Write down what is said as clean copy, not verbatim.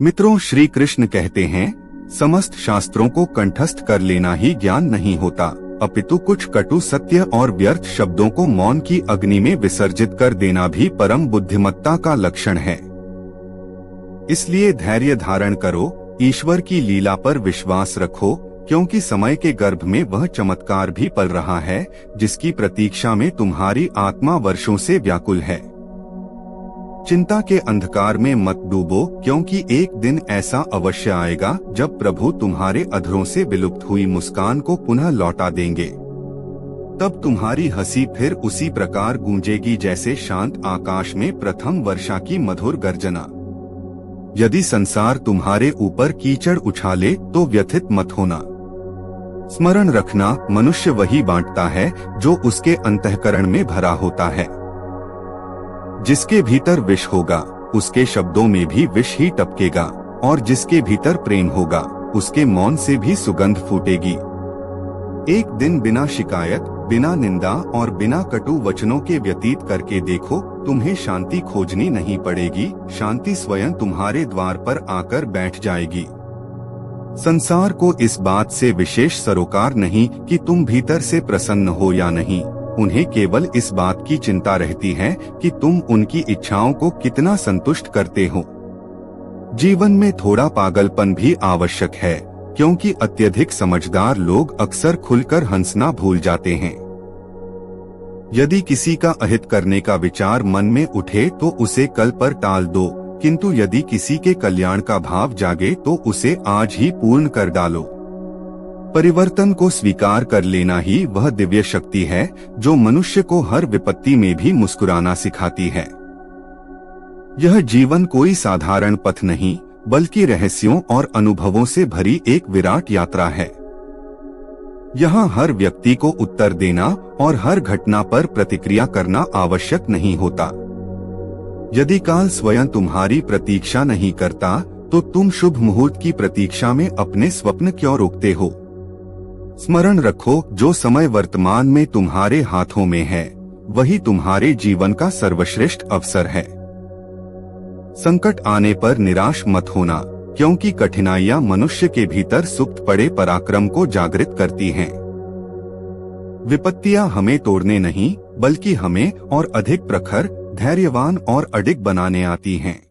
मित्रों, श्री कृष्ण कहते हैं, समस्त शास्त्रों को कंठस्थ कर लेना ही ज्ञान नहीं होता, अपितु कुछ कटु सत्य और व्यर्थ शब्दों को मौन की अग्नि में विसर्जित कर देना भी परम बुद्धिमत्ता का लक्षण है। इसलिए धैर्य धारण करो, ईश्वर की लीला पर विश्वास रखो, क्योंकि समय के गर्भ में वह चमत्कार भी पल रहा है जिसकी प्रतीक्षा में तुम्हारी आत्मा वर्षों से व्याकुल है। चिंता के अंधकार में मत डूबो, क्योंकि एक दिन ऐसा अवश्य आएगा जब प्रभु तुम्हारे अधरों से विलुप्त हुई मुस्कान को पुनः लौटा देंगे। तब तुम्हारी हंसी फिर उसी प्रकार गूंजेगी जैसे शांत आकाश में प्रथम वर्षा की मधुर गर्जना। यदि संसार तुम्हारे ऊपर कीचड़ उछाले तो व्यथित मत होना। स्मरण रखना, मनुष्य वही बांटता है जो उसके अंतःकरण में भरा होता है। जिसके भीतर विष होगा उसके शब्दों में भी विष ही टपकेगा, और जिसके भीतर प्रेम होगा उसके मौन से भी सुगंध फूटेगी। एक दिन बिना शिकायत, बिना निंदा और बिना कटु वचनों के व्यतीत करके देखो, तुम्हें शांति खोजनी नहीं पड़ेगी, शांति स्वयं तुम्हारे द्वार पर आकर बैठ जाएगी। संसार को इस बात से विशेष सरोकार नहीं कि तुम भीतर से प्रसन्न हो या नहीं, उन्हें केवल इस बात की चिंता रहती है कि तुम उनकी इच्छाओं को कितना संतुष्ट करते हो। जीवन में थोड़ा पागलपन भी आवश्यक है, क्योंकि अत्यधिक समझदार लोग अक्सर खुलकर हंसना भूल जाते हैं। यदि किसी का अहित करने का विचार मन में उठे तो उसे कल पर टाल दो, किंतु यदि किसी के कल्याण का भाव जागे तो उसे आज ही पूर्ण कर डालो। परिवर्तन को स्वीकार कर लेना ही वह दिव्य शक्ति है जो मनुष्य को हर विपत्ति में भी मुस्कुराना सिखाती है। यह जीवन कोई साधारण पथ नहीं, बल्कि रहस्यों और अनुभवों से भरी एक विराट यात्रा है। यहाँ हर व्यक्ति को उत्तर देना और हर घटना पर प्रतिक्रिया करना आवश्यक नहीं होता। यदि काल स्वयं तुम्हारी प्रतीक्षा नहीं करता तो तुम शुभ मुहूर्त की प्रतीक्षा में अपने स्वप्न क्यों रोकते हो? स्मरण रखो, जो समय वर्तमान में तुम्हारे हाथों में है वही तुम्हारे जीवन का सर्वश्रेष्ठ अवसर है। संकट आने पर निराश मत होना, क्योंकि कठिनाइयां मनुष्य के भीतर सुप्त पड़े पराक्रम को जागृत करती हैं। विपत्तियां हमें तोड़ने नहीं, बल्कि हमें और अधिक प्रखर, धैर्यवान और अडिग बनाने आती हैं।